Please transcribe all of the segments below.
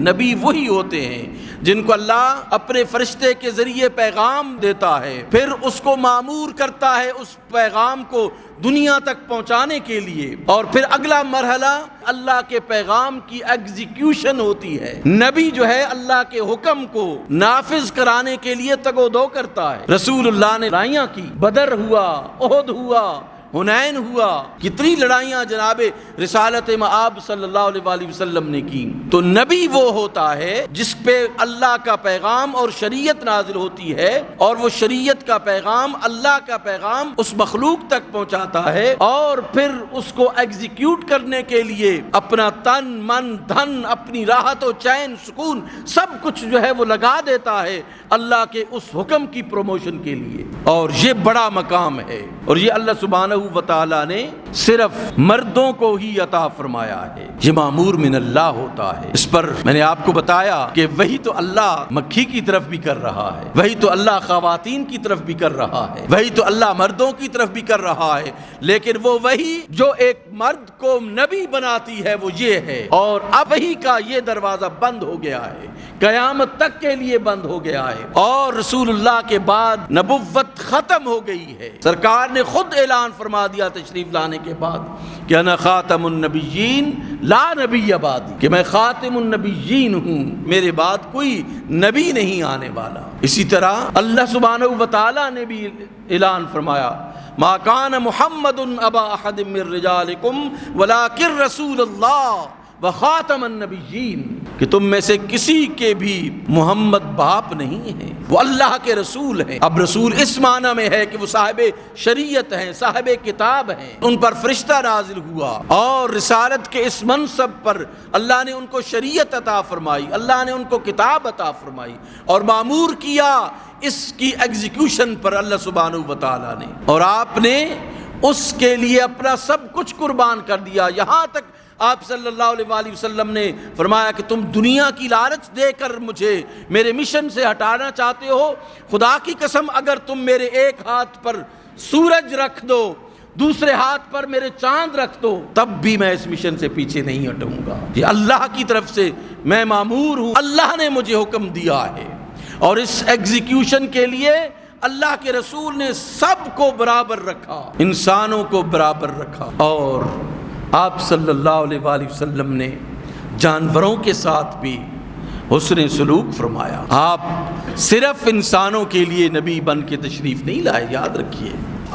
نبی وہی ہوتے ہیں جن کو اللہ اپنے فرشتے کے ذریعے پیغام دیتا ہے، پھر اس کو مامور کرتا ہے اس پیغام کو دنیا تک پہنچانے کے لیے، اور پھر اگلا مرحلہ اللہ کے پیغام کی ایگزیکیوشن ہوتی ہے۔ نبی جو ہے اللہ کے حکم کو نافذ کرانے کے لیے تگ و دو کرتا ہے۔ رسول اللہ نے لڑائیاں کی، بدر ہوا، احد ہوا، حنین ہوا، کتنی لڑائیاں جناب رسالت مآب صلی اللہ علیہ وآلہ وسلم نے کی۔ تو نبی وہ ہوتا ہے جس پہ اللہ کا پیغام اور شریعت نازل ہوتی ہے، اور وہ شریعت کا پیغام، اللہ کا پیغام اس مخلوق تک پہنچاتا ہے، اور پھر اس کو ایگزیکیوٹ کرنے کے لیے اپنا تن من دھن، اپنی راحت و چین سکون سب کچھ جو ہے وہ لگا دیتا ہے اللہ کے اس حکم کی پروموشن کے لیے۔ اور یہ بڑا مقام ہے، اور یہ اللہ سبحانہ و تعالی نے صرف مردوں کو ہی عطا فرمایا ہے۔ یہ مامور من اللہ ہوتا ہے۔ اس پر میں نے آپ کو بتایا کہ وہی تو اللہ مکھی کی طرف بھی کر رہا ہے، وہی تو اللہ خواتین کی طرف بھی کر رہا ہے، وہی تو اللہ مردوں کی طرف بھی کر رہا ہے، لیکن وہ وہی جو ایک مرد کو نبی بناتی ہے وہ یہ ہے، اور اب وہی کا یہ دروازہ بند ہو گیا ہے، قیامت تک کے لیے بند ہو گیا ہے، اور رسول اللہ کے بعد نبوت ختم ہو گئی ہے۔ سرکار نے خود اعلان فرما دیا تشریف لانے کے بعد کہ انا خاتم النبیین لا نبی بعدی، کہ میں خاتم النبیین ہوں، میرے بعد کوئی نبی نہیں آنے والا۔ اسی طرح اللہ سبحانہ و تعالی نے بھی اعلان فرمایا ما کان محمد ابا احد من رجالکم ولکن رسول اللہ وخاتم النبیین، کہ تم میں سے کسی کے بھی محمد باپ نہیں ہیں، وہ اللہ کے رسول ہیں۔ اب رسول اس معنی میں ہے کہ وہ صاحب شریعت ہیں، صاحب کتاب ہیں، ان پر فرشتہ نازل ہوا، اور رسالت کے اس منصب پر اللہ نے ان کو شریعت عطا فرمائی، اللہ نے ان کو کتاب عطا فرمائی، اور مامور کیا اس کی ایگزیکیوشن پر اللہ سبحانہ و تعالیٰ نے، اور آپ نے اس کے لیے اپنا سب کچھ قربان کر دیا۔ یہاں تک آپ صلی اللہ علیہ وآلہ وسلم نے فرمایا کہ تم دنیا کی لالچ دے کر مجھے میرے مشن سے ہٹانا چاہتے ہو، خدا کی قسم اگر تم میرے ایک ہاتھ پر سورج رکھ دو، دوسرے ہاتھ پر میرے چاند رکھ دو، تب بھی میں اس مشن سے پیچھے نہیں ہٹوں گا۔ یہ اللہ کی طرف سے میں مامور ہوں، اللہ نے مجھے حکم دیا ہے، اور اس ایگزیکیوشن کے لیے اللہ کے رسول نے سب کو برابر رکھا، انسانوں کو برابر رکھا، اور آپ صلی اللہ علیہ وآلہ وسلم نے جانوروں کے ساتھ بھی حسن سلوک فرمایا۔ آپ صرف انسانوں کے لیے نبی بن کے تشریف نہیں لائے، یاد رکھیے،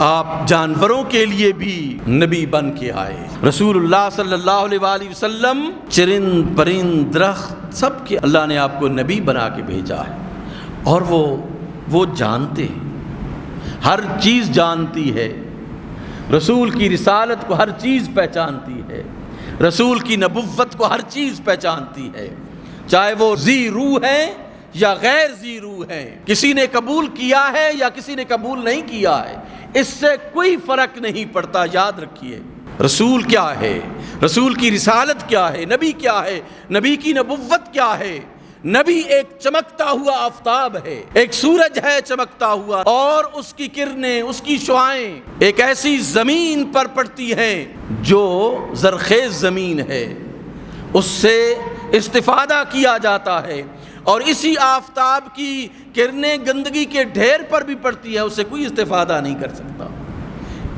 آپ جانوروں کے لیے بھی نبی بن کے آئے۔ رسول اللہ صلی اللہ علیہ وآلہ وسلم چرند پرند درخت سب کے اللہ نے آپ کو نبی بنا کے بھیجا ہے، اور وہ جانتے ہیں، ہر چیز جانتی ہے، رسول کی رسالت کو ہر چیز پہچانتی ہے، رسول کی نبوت کو ہر چیز پہچانتی ہے، چاہے وہ ذی روح ہے یا غیر ذی روح ہے، کسی نے قبول کیا ہے یا کسی نے قبول نہیں کیا ہے، اس سے کوئی فرق نہیں پڑتا۔ یاد رکھیے رسول کیا ہے، رسول کی رسالت کیا ہے، نبی کیا ہے، نبی کی نبوت کیا ہے۔ نبی ایک چمکتا ہوا آفتاب ہے، ایک سورج ہے چمکتا ہوا، اور اس کی کرنیں، اس کی شعاعیں ایک ایسی زمین پر پڑتی ہیں جو زرخیز زمین ہے، اس سے استفادہ کیا جاتا ہے، اور اسی آفتاب کی کرنیں گندگی کے ڈھیر پر بھی پڑتی ہے، اس سے کوئی استفادہ نہیں کر سکتا۔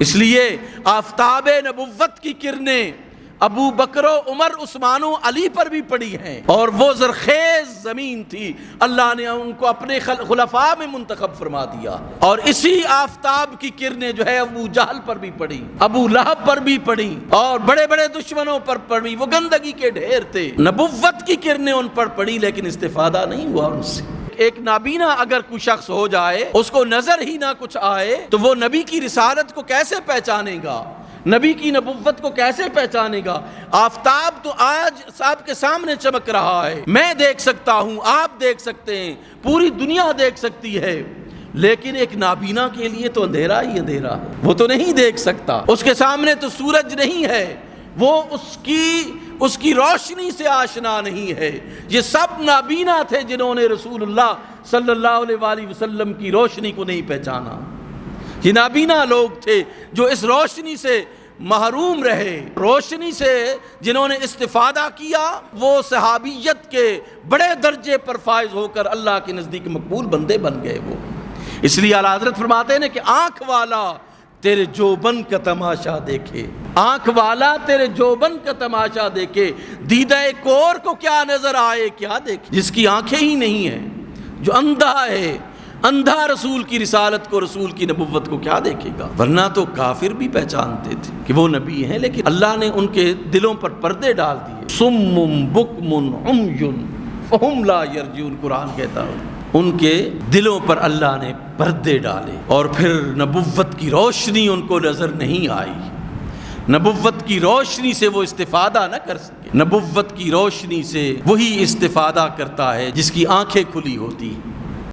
اس لیے آفتاب نبوت کی کرنیں ابو بکر و عمر عثمان و علی پر بھی پڑی ہیں، اور وہ زرخیز زمین تھی، اللہ نے ان کو اپنے خلفاء میں منتخب فرما دیا، اور اسی آفتاب کی کرنیں جو ہے ابو جہل پر بھی پڑی، ابو لہب پر بھی پڑی، اور بڑے بڑے دشمنوں پر پڑی، وہ گندگی کے ڈھیر تھے، نبوت کی کرنیں ان پر پڑی لیکن استفادہ نہیں ہوا ان سے۔ ایک نابینا اگر کوئی شخص ہو جائے، اس کو نظر ہی نہ کچھ آئے، تو وہ نبی کی رسالت کو کیسے پہچانے گا، نبی کی نبوت کو کیسے پہچانے گا؟ آفتاب تو آج صاحب کے سامنے چمک رہا ہے، میں دیکھ سکتا ہوں، آپ دیکھ سکتے ہیں، پوری دنیا دیکھ سکتی ہے، لیکن ایک نابینا کے لیے تو اندھیرا ہی اندھیرا ہے، وہ تو نہیں دیکھ سکتا، اس کے سامنے تو سورج نہیں ہے، وہ اس کی روشنی سے آشنا نہیں ہے۔ یہ سب نابینا تھے جنہوں نے رسول اللہ صلی اللہ علیہ وآلہ وسلم کی روشنی کو نہیں پہچانا، یہ نابینا لوگ تھے جو اس روشنی سے محروم رہے۔ روشنی سے جنہوں نے استفادہ کیا وہ صحابیت کے بڑے درجے پر فائز ہو کر اللہ کے نزدیک مقبول بندے بن گئے۔ وہ اس لیے اعلیٰ حضرت فرماتے ہیں کہ آنکھ والا تیرے جوبن کا تماشا دیکھے، آنکھ والا تیرے جوبن کا تماشا دیکھے، دیدہ کور کو کیا نظر آئے کیا دیکھے۔ جس کی آنکھیں ہی نہیں ہیں، جو اندھا ہے، اندھا رسول کی رسالت کو، رسول کی نبوت کو کیا دیکھے گا؟ ورنہ تو کافر بھی پہچانتے تھے کہ وہ نبی ہیں، لیکن اللہ نے ان کے دلوں پر پردے ڈال دیے۔ سم بکم عمی فہم لا یرجون، قرآن کہتا ہے ان کے دلوں پر اللہ نے پردے ڈالے، اور پھر نبوت کی روشنی ان کو نظر نہیں آئی، نبوت کی روشنی سے وہ استفادہ نہ کر سکے۔ نبوت کی روشنی سے وہی استفادہ کرتا ہے جس کی آنکھیں کھلی ہوتی ہیں۔